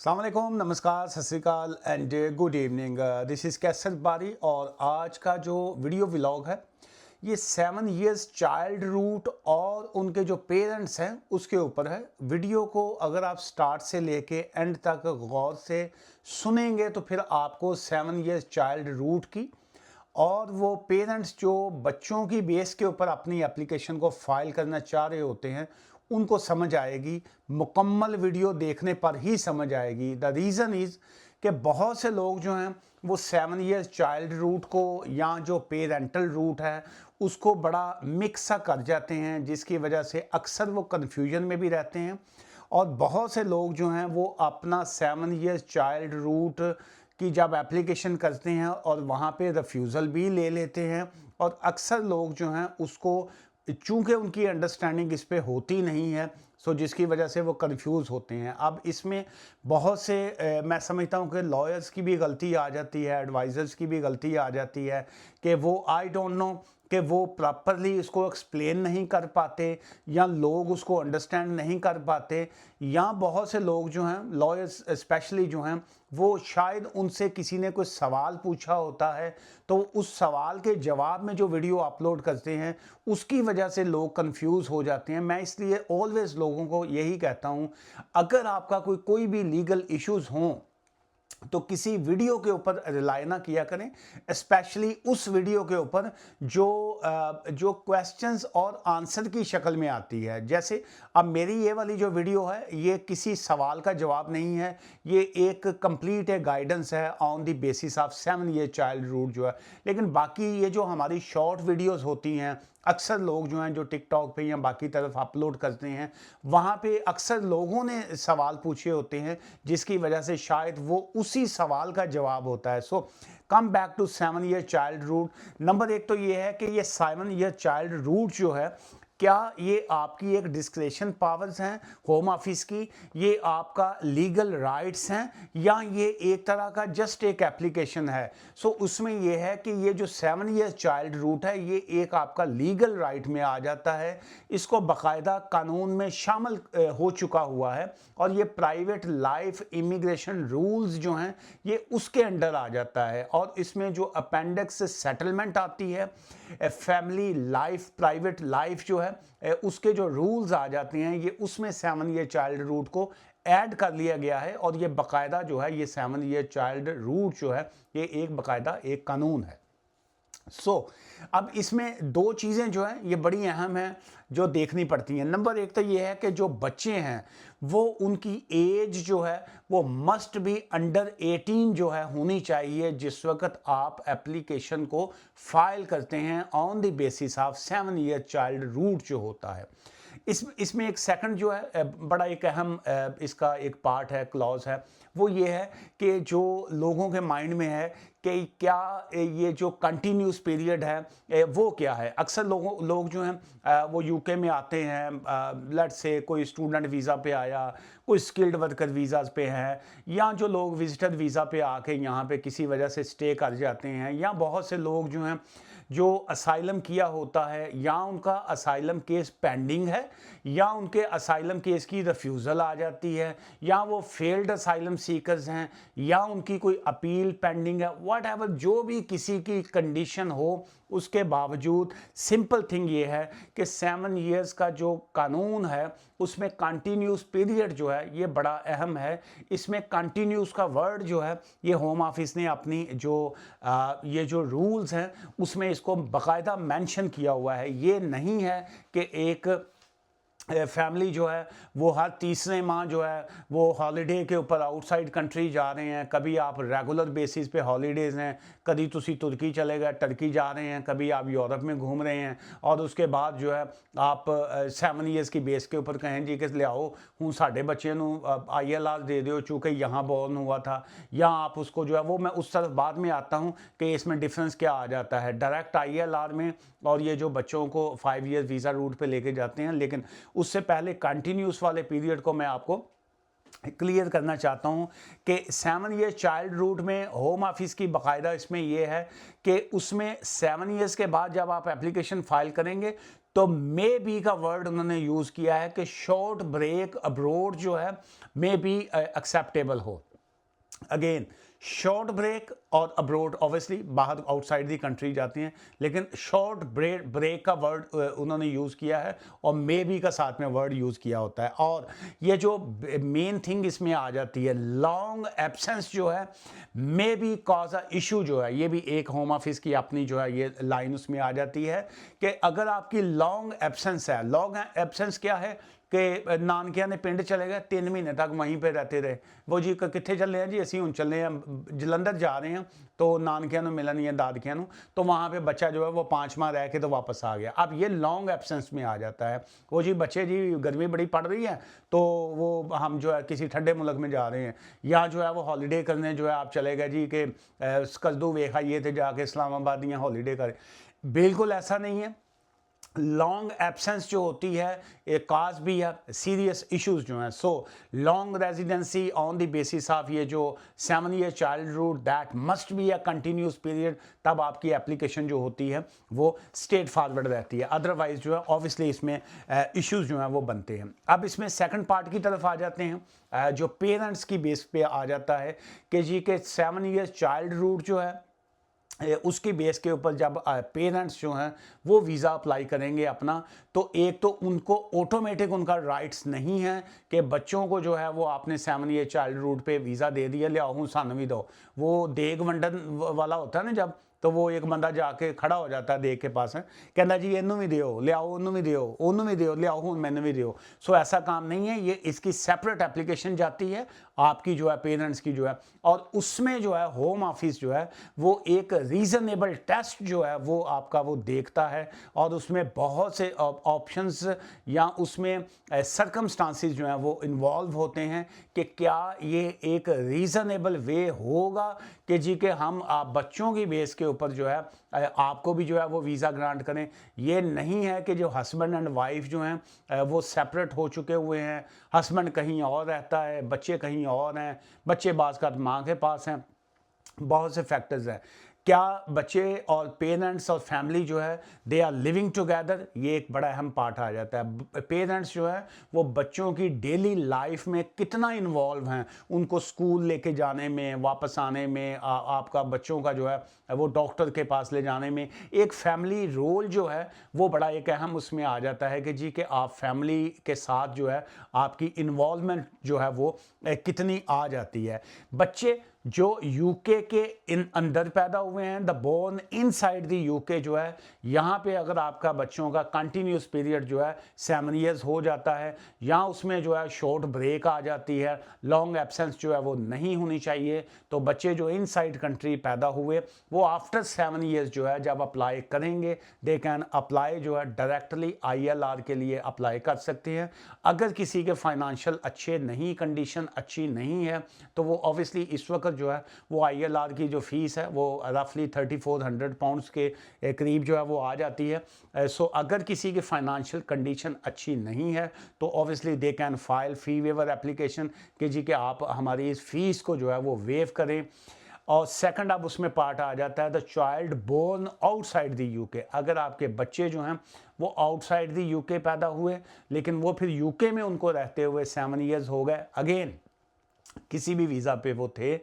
अस्सलाम वालेकुम, नमस्कार, सत श्री अकाल and good evening. This is Kaiser Bari और आज का जो वीडियो व्लॉग है ये 7 इयर्स चाइल्ड रूट और उनके जो पेरेंट्स हैं उसके ऊपर है। वीडियो को अगर आप स्टार्ट से लेके एंड तक गौर से सुनेंगे तो फिर आपको 7 इयर्स चाइल्ड रूट की और वो पेरेंट्स जो बच्चों की बेस के ऊपर अपनी एप्लीकेशन को फाइल करना चाह रहे होते हैं उनको समझ आएगी। मुकम्मल वीडियो देखने पर ही समझ आएगी। द रीज़न इज़ कि बहुत से लोग जो हैं वो 7 इयर्स चाइल्ड रूट को या जो पेरेंटल रूट है उसको बड़ा मिक्स सा कर जाते हैं, जिसकी वजह से अक्सर वो कन्फ्यूजन में भी रहते हैं। और बहुत से लोग जो हैं वो अपना 7 इयर्स चाइल्ड रूट की जब एप्लीकेशन करते हैं और वहाँ पे रिफ्यूज़ल भी ले लेते हैं और अक्सर लोग जो हैं उसको चूँकि उनकी अंडरस्टैंडिंग इस पे होती नहीं है, सो जिसकी वजह से वो कंफ्यूज होते हैं। अब इसमें बहुत से मैं समझता हूँ कि लॉयर्स की भी गलती आ जाती है, एडवाइज़र्स की भी गलती आ जाती है कि वो आई डोंट नो कि वो प्रॉपरली इसको एक्सप्लेन नहीं कर पाते या लोग उसको अंडरस्टैंड नहीं कर पाते, या बहुत से लोग जो हैं लॉयर्स स्पेशली जो हैं वो शायद उनसे किसी ने कोई सवाल पूछा होता है तो उस सवाल के जवाब में जो वीडियो अपलोड करते हैं उसकी वजह से लोग कंफ्यूज हो जाते हैं। मैं इसलिए ऑलवेज लोगों को यही कहता हूं, अगर आपका कोई भी लीगल इश्यूज हों तो किसी वीडियो के ऊपर रिलाई ना किया करें, स्पेशली उस वीडियो के ऊपर जो क्वेश्चंस और आंसर की शक्ल में आती है। जैसे अब मेरी ये वाली जो वीडियो है ये किसी सवाल का जवाब नहीं है, ये एक कंप्लीट है गाइडेंस है on the basis of 7 year child route जो है। लेकिन बाकी ये जो हमारी शॉर्ट वीडियोस होती हैं, अक्सर लोग जो हैं जो टिकटॉक पे या बाकी तरफ अपलोड करते हैं वहाँ पे अक्सर लोगों ने सवाल पूछे होते हैं जिसकी वजह से शायद वो उसी सवाल का जवाब होता है। So come back to 7 year child root. नंबर एक तो ये है कि ये 7 ईयर चाइल्ड रूट जो है क्या ये आपकी एक डिस्क्रेशन पावर्स हैं होम ऑफिस की, ये आपका लीगल राइट्स हैं, या ये एक तरह का जस्ट एक एप्लीकेशन है। सो उसमें ये है कि ये जो 7 ईयर चाइल्ड रूट है ये एक आपका लीगल राइट में आ जाता है, इसको बाकायदा कानून में शामिल हो चुका हुआ है और ये प्राइवेट लाइफ इमिग्रेशन रूल्स जो हैं ये उसके अंडर आ जाता है। और इसमें जो अपेंडिक्स सेटलमेंट आती है, फैमिली लाइफ प्राइवेट लाइफ जो है उसके जो रूल्स आ जाते हैं ये उसमें 7 ईयर चाइल्ड रूट को ऐड कर लिया गया है। और ये बाकायदा जो है ये 7 ईयर चाइल्ड रूट जो है ये एक बाकायदा एक कानून है। अब इसमें दो चीज़ें जो हैं ये बड़ी अहम हैं जो देखनी पड़ती हैं। नंबर एक तो ये है कि जो बच्चे हैं वो उनकी एज जो है वो मस्ट बी अंडर 18 जो है होनी चाहिए जिस वक्त आप एप्लीकेशन को फाइल करते हैं on the basis of 7 year child route जो होता है। इसमें एक सेकंड जो है बड़ा एक अहम इसका एक पार्ट है, क्लॉज है, वो ये है कि जो लोगों के माइंड में है कि क्या ये जो कंटिन्यूस पीरियड है वो क्या है। अक्सर लोग जो हैं वो यूके में आते हैं, लेट्स से कोई स्टूडेंट वीज़ा पे आया, कोई स्किल्ड वर्कर वीज़ाज़ पे है, या जो लोग विजिटर वीज़ा पे आके यहाँ पे किसी वजह से स्टे कर जाते हैं, या बहुत से लोग जो हैं जो असाइलम किया होता है या उनका असाइलम केस पेंडिंग है या उनके असाइलम केस की रिफ्यूज़ल आ जाती है, या वो फेल्ड असाइलम सीकर्स हैं या उनकी कोई अपील पेंडिंग है, वट एवर जो भी किसी की कंडीशन हो, उसके बावजूद सिंपल थिंग ये है कि 7 ईयर्स का जो कानून है उसमें कंटिन्यूस पीरियड जो है ये बड़ा अहम है। इसमें कंटिन्यूस का वर्ड जो है ये होम ऑफिस ने अपनी जो ये जो रूल्स हैं उसमें इसको बाकायदा मेंशन किया हुआ है। ये नहीं है कि एक फैमिली जो है वो हर तीसरे माह जो है वो हॉलीडे के ऊपर आउटसाइड कंट्री जा रहे हैं, कभी आप रेगुलर बेसिस पे हॉलीडेज़ हैं, कभी तुसी तुर्की चले गए, टर्की जा रहे हैं, कभी आप यूरोप में घूम रहे हैं और उसके बाद जो है आप 7 ईयर्स की बेस के ऊपर कहें जी कि लियाओ हूँ साढ़े बच्चे ILR दे दो चूँकि यहाँ बॉर्न हुआ था, या आप उसको जो है वो मैं उस तरफ बाद में आता हूँ कि इसमें डिफरेंस क्या आ जाता है डायरेक्ट ILR में और ये जो बच्चों को 5 ईयर वीज़ा रूट पे लेके जाते हैं। लेकिन उससे पहले कंटिन्यूस वाले पीरियड को मैं आपको क्लियर करना चाहता हूं कि 7 ईयर चाइल्ड रूट में होम ऑफिस की बाकायदा इसमें यह है कि उसमें 7 ईयर्स के बाद जब आप एप्लीकेशन फाइल करेंगे तो मे बी का वर्ड उन्होंने यूज़ किया है कि शॉर्ट ब्रेक अब्रोड जो है मे बी एक्सेप्टेबल हो। अगेन शॉर्ट ब्रेक और अब्रोड ऑब्वियसली बाहर आउटसाइड दी कंट्री जाती हैं, लेकिन शॉर्ट ब्रेक का वर्ड उन्होंने यूज़ किया है और मे बी का साथ में वर्ड यूज़ किया होता है। और ये जो मेन थिंग इसमें आ जाती है, लॉन्ग एब्सेंस जो है may be cause a issue जो है, ये भी एक होम ऑफिस की अपनी जो है ये लाइन उसमें आ जाती है कि अगर आपकी लॉन्ग एब्सेंस है, लॉन्ग एब्सेंस क्या है कि नानकिया ने पिंड चले गए, 3 महीने तक वहीं पे रहते रहे। वो जी कित्थे चले हैं जी, असी हुण चले हैं जलंधर जा रहे हैं, तो नानकिया नूं मिलन या दादकिया नूं, तो वहाँ पे बच्चा जो है वो 5 माह रह के तो वापस आ गया। अब ये लॉन्ग एब्सेंस में आ जाता है। वो जी बच्चे जी गर्मी बड़ी पड़ रही है, तो वो हम जो है किसी ठंडे मुल्क में जा रहे हैं, या जो है वो हॉलीडे करने जो है आप चले गए जी कि कद्दू वेख आइए थे जाके इस्लामाबाद या हॉलीडे करें। बिल्कुल ऐसा नहीं है। लॉन्ग एब्सेंस जो होती है एक काज भी है सीरियस इश्यूज जो हैं। So long residency on the basis of ये जो 7 year child route that must be a continuous period, तब आपकी एप्लीकेशन जो होती है वो स्ट्रेट फॉरवर्ड रहती है। अदरवाइज जो है ऑब्वियसली इसमें इश्यूज जो हैं वो बनते हैं। अब इसमें सेकंड पार्ट की तरफ आ जाते हैं, जो पेरेंट्स की बेस पे आ जाता है कि जी के 7 ईयर चाइल्ड रूट जो है उसकी बेस के ऊपर जब पेरेंट्स जो हैं वो वीज़ा अप्लाई करेंगे अपना, तो एक तो उनको ऑटोमेटिक उनका राइट्स नहीं है कि बच्चों को जो है वो आपने 7 ईयर चाइल्ड रूट पे वीज़ा दे दिया, लियाओ हूँ सानू भी दो। वो देग वंडन वाला होता है ना, जब तो वो एक बंदा जाके खड़ा हो जाता है देग के पास है, कहना जी इनू भी दियो, लियाओ उन्नू भी दियो, उन्नू भी दियो, लियाओ हूँ मैंने भी दियो। सो ऐसा काम नहीं है, ये इसकी सेपरेट एप्लीकेशन जाती है आपकी जो है पेरेंट्स की जो है, और उसमें जो है होम ऑफिस जो है वो एक रीज़नेबल टेस्ट जो है वो आपका वो देखता है, और उसमें बहुत से ऑप्शंस या उसमें सरकमस्टांसिस जो हैं वो इन्वॉल्व होते हैं कि क्या ये एक रीज़नेबल वे होगा कि जी के हम आप बच्चों की बेस के ऊपर जो है आपको भी जो है वो वीज़ा ग्रांट करें। ये नहीं है कि जो हस्बैंड एंड वाइफ जो हैं वो सेपरेट हो चुके हुए हैं, हस्बैंड कहीं और रहता है, बच्चे कहीं और हैं, बच्चे बाज़ का माँ के पास हैं, बहुत से फैक्टर्स हैं। क्या बच्चे और पेरेंट्स और फैमिली जो है दे आर लिविंग टुगेदर, ये एक बड़ा अहम पार्ट आ जाता है। पेरेंट्स जो है वो बच्चों की डेली लाइफ में कितना इन्वॉल्व हैं, उनको स्कूल लेके जाने में, वापस आने में, आपका बच्चों का जो है वो डॉक्टर के पास ले जाने में, एक फैमिली रोल जो है वो बड़ा एक अहम उसमें आ जाता है कि जी कि आप फैमिली के साथ जो है आपकी इन्वॉल्वमेंट जो है वो कितनी आ जाती है। बच्चे जो यूके के इन अंदर पैदा हुए हैं, the born inside the UK जो है, यहाँ पे अगर आपका बच्चों का कंटिन्यूस पीरियड जो है 7 ईयर्स हो जाता है, या उसमें जो है शॉर्ट ब्रेक आ जाती है, लॉन्ग एब्सेंस जो है वो नहीं होनी चाहिए, तो बच्चे जो इनसाइड कंट्री पैदा हुए वो आफ्टर 7 ईयर्स जो है जब अप्लाई करेंगे दे कैन अप्लाई जो है डायरेक्टली ILR के लिए अप्लाई कर सकते हैं। अगर किसी के फाइनेंशियल अच्छे नहीं, कंडीशन अच्छी नहीं है, तो वो ऑब्वियसली इस वक्त जो है वो ILR की जो फीस है वो रफली 3400 पाउंड्स के करीब जो है वो आ जाती है। सो अगर किसी की फाइनेंशियल कंडीशन अच्छी नहीं है तो obviously they can file fee waiver application कि जी कि आप हमारी इस फीस को जो है वो वेव करें। और सेकंड अब उसमें पार्ट आ जाता है the child born outside the UK. अगर आपके बच्चे जो हैं वो आउटसाइड द यूके पैदा हुए, लेकिन वो फिर यूके में उनको रहते हुए 7 ईयर्स हो गए, अगेन किसी भी वीज़ा पे वो थे,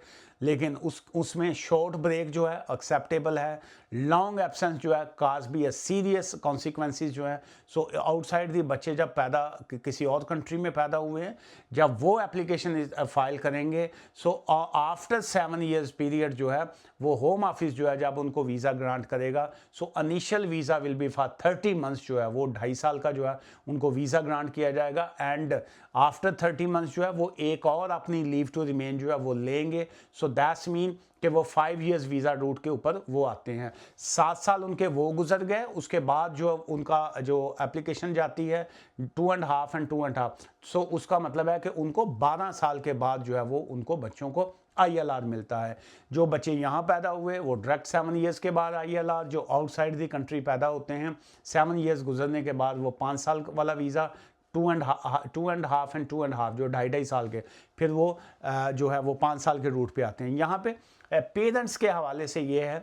लेकिन उसमें शॉर्ट ब्रेक जो है एक्सेप्टेबल है, लॉन्ग एब्सेंस जो है काज भी है सीरियस कॉन्सिक्वेंसेस जो है। सो आउटसाइड दी बच्चे जब पैदा किसी और कंट्री में पैदा हुए हैं, जब वो एप्लीकेशन फाइल करेंगे, सो आफ्टर 7 ईयर्स पीरियड जो है वो होम ऑफिस जो है जब उनको वीज़ा ग्रांट करेगा, so initial visa will be for 30 months जो है वो 2.5 साल का जो है उनको वीज़ा ग्रांट किया जाएगा, एंड आफ्टर 30 मंथ्स जो है वो एक और अपनी लीव टू रिमेन जो है वो लेंगे। सो दैट्स मीन कि वो 5 ईयर्स वीज़ा रूट के ऊपर वो आते हैं। 7 साल उनके वो गुजर गए, उसके बाद जो उनका जो एप्लीकेशन जाती है 2.5 एंड 2.5, सो उसका मतलब है कि उनको 12 साल के बाद जो है वो उनको बच्चों को ILR मिलता है। जो बच्चे यहाँ पैदा हुए वो डायरेक्ट 7 ईयर्स के बाद ILR, जो आउटसाइड दी कंट्री पैदा होते हैं 7 ईयर्स गुजरने के बाद वो 5 साल वाला वीज़ा, 2.5 एंड 2.5 जो 2.5 साल के, फिर वो जो है वो 5 साल के रूट पे आते हैं। यहाँ पे पेरेंट्स के हवाले से ये है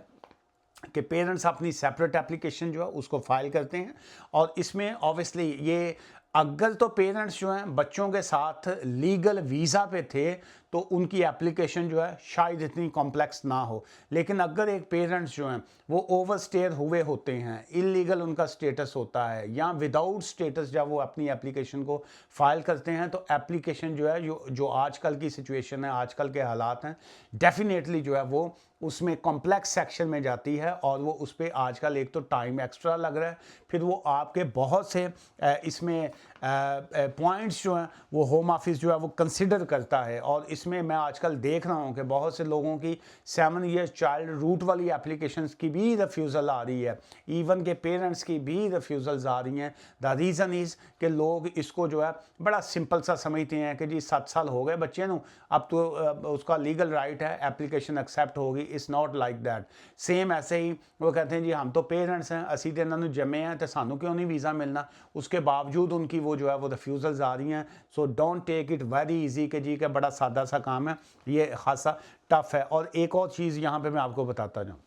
कि पेरेंट्स अपनी सेपरेट एप्लीकेशन जो है उसको फाइल करते हैं। और इसमें ऑब्वियसली ये अगर तो पेरेंट्स जो हैं बच्चों के साथ लीगल वीज़ा पे थे तो उनकी एप्लीकेशन जो है शायद इतनी कॉम्प्लेक्स ना हो, लेकिन अगर एक पेरेंट्स जो हैं वो ओवरस्टेयर हुए होते हैं, इलीगल उनका स्टेटस होता है या विदाउट स्टेटस जब वो अपनी एप्लीकेशन को फाइल करते हैं तो एप्लीकेशन जो है जो आजकल की सिचुएशन है, आजकल के हालात हैं, डेफिनेटली जो है वो उसमें कॉम्प्लेक्स सेक्शन में जाती है और वो उस पर आजकल एक तो टाइम एक्स्ट्रा लग रहा है, फिर वो आपके बहुत से इसमें पॉइंट्स जो हैं वो होम ऑफिस जो है वो कंसिडर करता है। और इसमें मैं आजकल देख रहा हूँ कि बहुत से लोगों की 7 ईयर्स चाइल्ड रूट वाली एप्लीकेशंस की भी रिफ्यूज़ल आ रही है, इवन के पेरेंट्स की भी रिफ्यूज़ल्स आ रही हैं। द रीज़न इज़ कि लोग इसको जो है बड़ा सिंपल सा समझते हैं कि जी 7 साल हो गए बच्चे नू, अब तो उसका लीगल राइट है, एप्लीकेशन एक्सेप्ट होगी। It's not like that. Same ऐसे ही वो कहते हैं जी हम तो पेरेंट्स हैं, असी तो इन्होंने जमे हैं तो सानू क्यों नहीं वीज़ा मिलना, उसके बावजूद उनकी वो जो है वो रिफ्यूज़ल्स आ रही हैं। So don't take it very easy कि जी का बड़ा सादा सा काम है, ये खासा टफ है। और एक और चीज़ यहाँ पे मैं आपको बताता जाऊँ,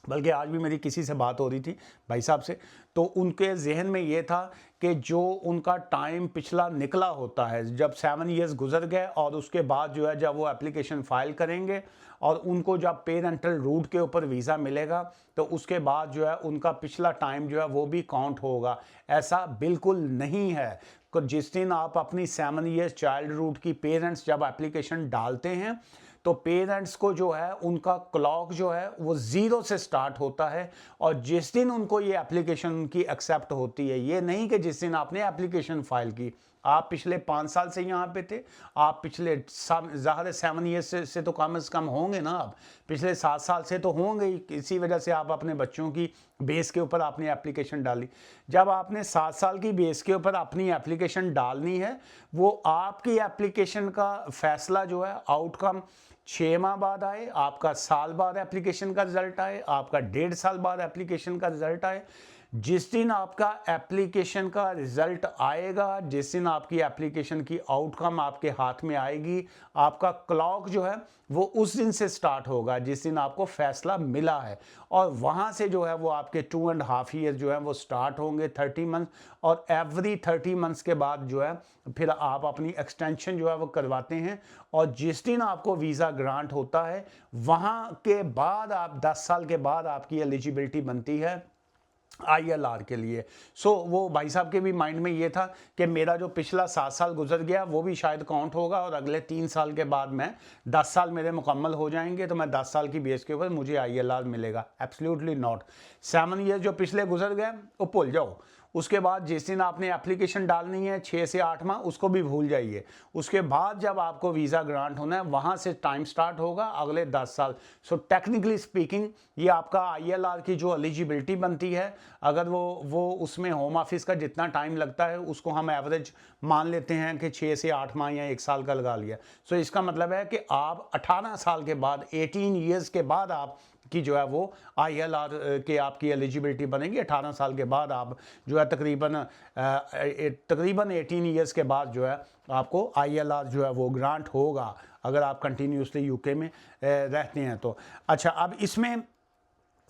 बल्कि आज भी मेरी किसी से बात हो रही थी भाई साहब से, तो उनके जहन में ये था कि जो उनका टाइम पिछला निकला होता है, जब 7 ईयर्स गुजर गए और उसके बाद जो है जब वो एप्लीकेशन फ़ाइल करेंगे और उनको जब पेरेंटल रूट के ऊपर वीज़ा मिलेगा तो उसके बाद जो है उनका पिछला टाइम जो है वो भी काउंट होगा। ऐसा बिल्कुल नहीं है। जिस दिन आप अपनी 7 ईयर्स चाइल्ड रूट की पेरेंट्स जब एप्लीकेशन डालते हैं तो पेरेंट्स को जो है उनका क्लॉक जो है वो 0 से स्टार्ट होता है। और जिस दिन उनको ये एप्लीकेशन उनकी एक्सेप्ट होती है, ये नहीं कि जिस दिन आपने एप्लीकेशन फाइल की, आप पिछले 5 साल से यहाँ पे थे, आप पिछले ज़ाहिर 7 ईयर्स से तो कम से कम होंगे ना, आप पिछले 7 साल से तो होंगे ही। इसी वजह से आप अपने बच्चों की बेस के ऊपर आपने एप्लीकेशन डाली। जब आपने 7 साल की बेस के ऊपर अपनी एप्लीकेशन डालनी है, वो आपकी एप्लीकेशन का फैसला जो है आउटकम 6 माह बाद आए, आपका साल बाद एप्लीकेशन का रिजल्ट आए, आपका 1.5 साल बाद एप्लीकेशन का रिजल्ट आए। जिस दिन आपका एप्लीकेशन का रिजल्ट आएगा, जिस दिन आपकी एप्लीकेशन की आउटकम आपके हाथ में आएगी, आपका क्लॉक जो है वो उस दिन से स्टार्ट होगा जिस दिन आपको फैसला मिला है। और वहाँ से जो है वो आपके 2.5 ईयर जो है वो स्टार्ट होंगे, 30 मंथ। और एवरी 30 मंथ्स के बाद जो है फिर आप अपनी एक्सटेंशन जो है वो करवाते हैं। और जिस दिन आपको वीज़ा ग्रांट होता है वहाँ के बाद आप 10 साल के बाद आपकी एलिजिबिलिटी बनती है ILR के लिए। सो वो भाई साहब के भी माइंड में ये था कि मेरा जो पिछला 7 साल गुजर गया वो भी शायद काउंट होगा और अगले 3 साल के बाद मैं 10 साल मेरे मुकम्मल हो जाएंगे तो मैं 10 साल की बेस के ऊपर मुझे ILR मिलेगा। Absolutely not. 7 ईयर जो पिछले गुजर गए वो भूल जाओ। उसके बाद जिस दिन आपने एप्लीकेशन डालनी है 6 से 8 माह, उसको भी भूल जाइए। उसके बाद जब आपको वीज़ा ग्रांट होना है वहाँ से टाइम स्टार्ट होगा अगले 10 साल। सो टेक्निकली स्पीकिंग ये आपका ILR की जो एलिजिबिलिटी बनती है, अगर वो उसमें होम ऑफिस का जितना टाइम लगता है उसको हम एवरेज मान लेते हैं कि 6 से 8 माह या 1 साल का लगा लिया। सो इसका मतलब है कि आप 18 साल के बाद, 18 ईयर्स के बाद आप की जो है वो ILR के आपकी एलिजिबिलिटी बनेगी। 18 साल के बाद आप जो है तकरीबन 18 ईयर्स के बाद जो है आपको ILR जो है वो ग्रांट होगा अगर आप कंटिन्यूसली UK में रहते हैं तो। अच्छा, अब इसमें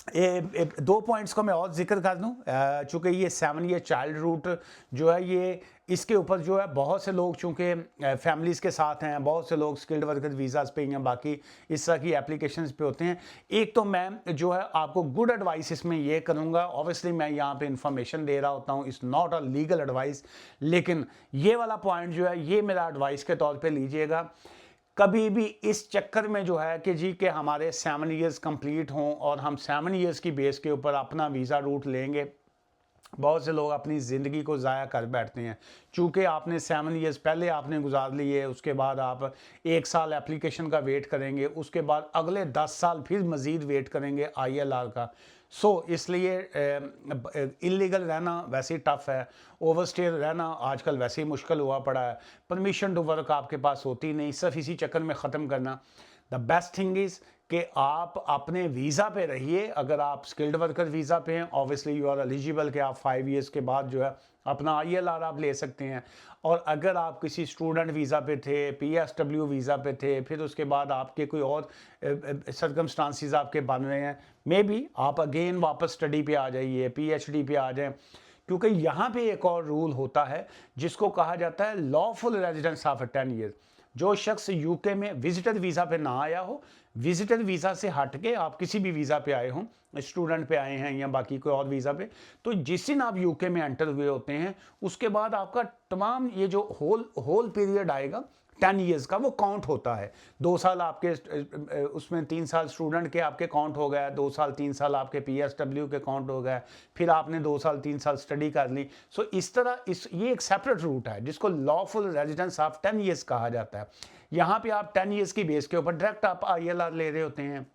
2 पॉइंट्स को मैं और जिक्र कर दूं, चूँकि ये 7 ईयर चाइल्ड रूट जो है ये इसके ऊपर जो है बहुत से लोग चूँकि फैमिलीज़ के साथ हैं, बहुत से लोग स्किल्ड वर्कर वीज़ाज़ पे या बाकी इस तरह की एप्लीकेशंस पे होते हैं। एक तो मैं जो है आपको गुड एडवाइस इसमें ये करूँगा, ऑब्वियसली मैं यहाँ पे इंफॉर्मेशन दे रहा होता हूँ, it's not a legal advice, लेकिन ये वाला पॉइंट जो है ये मेरा एडवाइस के तौर पर लीजिएगा। कभी भी इस चक्कर में जो है कि जी के हमारे 7 ईयर्स कंप्लीट हों और हम 7 ईयर्स की बेस के ऊपर अपना वीज़ा रूट लेंगे, बहुत से लोग अपनी ज़िंदगी को ज़ाया कर बैठते हैं। चूँकि आपने 7 ईयर्स पहले आपने गुजार लिए, उसके बाद आप 1 साल एप्लीकेशन का वेट करेंगे, उसके बाद अगले 10 साल फिर मज़ीद वेट करेंगे ILR का। सो इसलिए इलीगल रहना वैसे ही टफ़ है, ओवरस्टे रहना आजकल वैसे ही मुश्किल हुआ पड़ा है, परमिशन टू वर्क आपके पास होती नहीं, सिर्फ इसी चक्कर में ख़त्म करना। द बेस्ट थिंग इज़ कि आप अपने वीज़ा पे रहिए। अगर आप स्किल्ड वर्कर वीज़ा पे हैं, ऑब्वियसली यू आर एलिजिबल कि आप 5 ईयर्स के बाद जो है अपना ILR आप ले सकते हैं। और अगर आप किसी स्टूडेंट वीज़ा पे थे, PSW वीज़ा पे थे, फिर उसके बाद आपके कोई और सर्कमस्टांसिस आपके बन रहे हैं, मे बी आप अगेन वापस स्टडी पे आ जाइए, PhD पे आ जाएं। क्योंकि यहाँ पे एक और रूल होता है जिसको कहा जाता है लॉफुल रेजिडेंस ऑफ 10 ईयर। जो शख्स यूके में विजिटर वीज़ा पे ना आया हो, विजिटर वीज़ा से हट के आप किसी भी वीज़ा पे आए हों, स्टूडेंट पे आए हैं या बाकी कोई और वीज़ा पे, तो जिस दिन आप यूके में एंटर हुए होते हैं उसके बाद आपका तमाम ये जो होल पीरियड आएगा 10 ईयर्स का, वो काउंट होता है। 2 साल आपके उसमें 3 साल स्टूडेंट के आपके काउंट हो गया, 2 साल 3 साल आपके PSW के काउंट हो गया, फिर आपने 2 साल 3 साल स्टडी कर ली। सो इस तरह ये एक सेपरेट रूट है जिसको लॉफुल रेजिडेंस ऑफ 10 ईयर्स कहा जाता है। यहाँ पे आप 10 ईयर्स की बेस के ऊपर डायरेक्ट आप ILR ले रहे होते हैं।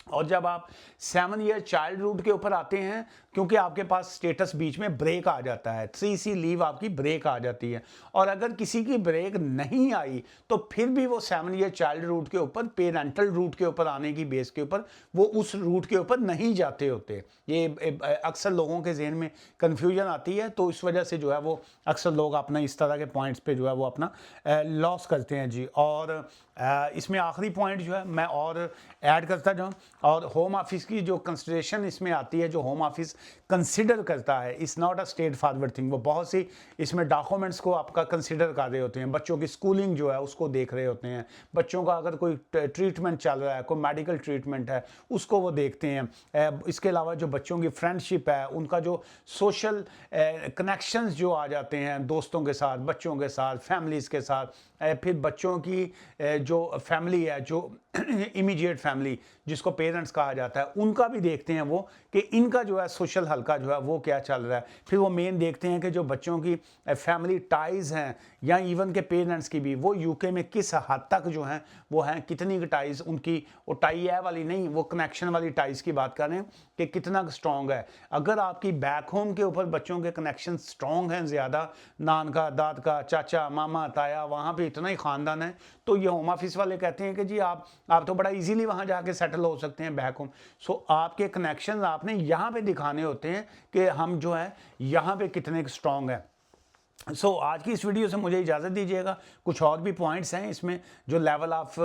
और जब आप 7 ईयर चाइल्ड रूट के ऊपर आते हैं, क्योंकि आपके पास स्टेटस बीच में ब्रेक आ जाता है, 3C लीव आपकी ब्रेक आ जाती है, और अगर किसी की ब्रेक नहीं आई तो फिर भी वो 7 ईयर चाइल्ड रूट के ऊपर पेरेंटल रूट के ऊपर आने की बेस के ऊपर वो उस रूट के ऊपर नहीं जाते होते। ये अक्सर लोगों के जहन में कन्फ्यूजन आती है, तो इस वजह से जो है वो अक्सर लोग अपना इस तरह के पॉइंट्स पे जो है वो अपना लॉस करते हैं जी। और इसमें आखिरी पॉइंट जो है मैं और ऐड करता जाऊँ, और होम ऑफिस की जो कंसिडरेशन इसमें आती है, जो होम ऑफिस कंसिडर करता है, it's not a straight forward thing. वो बहुत सी इसमें डॉक्यूमेंट्स को आपका कंसिडर कर रहे होते हैं, बच्चों की स्कूलिंग जो है उसको देख रहे होते हैं, बच्चों का अगर कोई ट्रीटमेंट चल रहा है, कोई मेडिकल ट्रीटमेंट है, उसको वो देखते हैं। इसके अलावा जो बच्चों की फ्रेंडशिप है, उनका जो सोशल कनेक्शंस जो आ जाते हैं दोस्तों के साथ, बच्चों के साथ, फैमिलीज़ के साथ, फिर बच्चों की जो फैमिली है, जो इमीडिएट फैमिली जिसको पेरेंट्स कहा जाता है, उनका भी देखते हैं वो कि इनका जो है सोशल हल्का जो है वो क्या चल रहा है। फिर वो मेन देखते हैं कि जो बच्चों की फैमिली टाइज़ हैं या इवन के पेरेंट्स की भी, वो यूके में किस हद तक जो हैं वो हैं, कितनी टाइज़ उनकी, वो टाई है वाली नहीं, वो कनेक्शन वाली टाइज़ की बात कर रहे हैं कि कितना स्ट्रॉन्ग है। अगर आपकी बैक होम के ऊपर बच्चों के कनेक्शन स्ट्रॉन्ग हैं ज़्यादा, नान का, दाद का, चाचा, मामा, ताया, वहाँ पे इतना ही ख़ानदान है, तो ये होम ऑफिस वाले कहते हैं कि जी आप तो बड़ा इजीली वहाँ जाके सेटल हो सकते हैं बैक होम। सो आपके कनेक्शंस आपने यहाँ पे दिखाने होते हैं कि हम जो है यहाँ पे कितने स्ट्रॉन्ग है। सो आज की इस वीडियो से मुझे इजाज़त दीजिएगा। कुछ और भी पॉइंट्स हैं इसमें, जो level of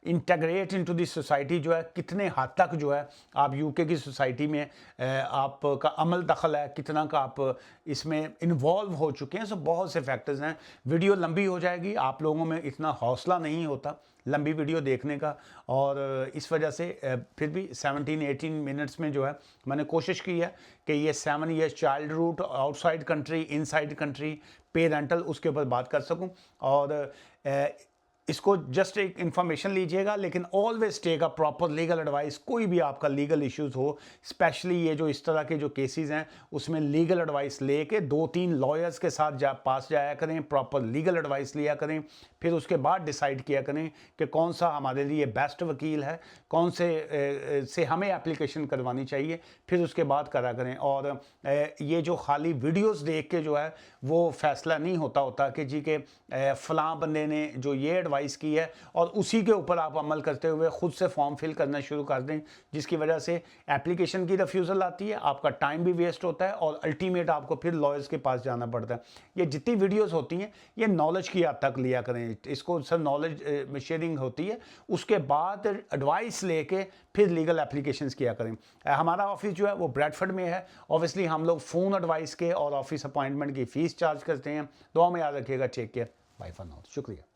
integrate into this society जो है, कितने हद तक जो है आप यूके की सोसाइटी में आपका अमल दखल है, कितना का आप इसमें इन्वॉल्व हो चुके हैं। सो बहुत से फैक्टर्स हैं। वीडियो लंबी हो जाएगी, आप लोगों में इतना हौसला नहीं होता लंबी वीडियो देखने का, और इस वजह से फिर भी 17-18 मिनट्स में जो है मैंने कोशिश की है कि ये 7 years child route, outside country, inside country, parental, उसके ऊपर बात कर सकूं। और इसको जस्ट एक इन्फॉर्मेशन लीजिएगा, लेकिन always take a proper legal advice. कोई भी आपका लीगल इश्यूज़ हो, स्पेशली ये जो इस तरह के जो केसेस हैं, उसमें लीगल एडवाइस लेके 2-3 लॉयर्स के साथ पास जाया करें, प्रॉपर लीगल एडवाइस लिया करें, फिर उसके बाद डिसाइड किया करें कि कौन सा हमारे लिए बेस्ट वकील है, कौन से हमें एप्लीकेशन करवानी चाहिए, फिर उसके बाद करा करें। और ये जो खाली वीडियोस देख के जो है वो फैसला नहीं होता कि जी के फ़लाँ बंदे ने जो ये एडवाइस की है और उसी के ऊपर आप अमल करते हुए ख़ुद से फॉर्म फिल करना शुरू कर दें, जिसकी वजह से एप्लीकेशन की रिफ्यूज़ल आती है, आपका टाइम भी वेस्ट होता है और अल्टीमेट आपको फिर लॉयर्स के पास जाना पड़ता है। ये जितनी वीडियोस होती हैं ये नॉलेज की हद तक लिया करें, इसको सर नॉलेज शेयरिंग होती है, उसके बाद एडवाइस लेके फिर लीगल एप्लीकेशंस किया करें। हमारा ऑफिस जो है वो ब्रैडफर्ड में है। ऑब्वियसली हम लोग फ़ोन एडवाइस के और ऑफिस अपॉइंटमेंट की फ़ीस चार्ज करते हैं। दुआ में याद रखिएगा। Take care, bye for now, शुक्रिया।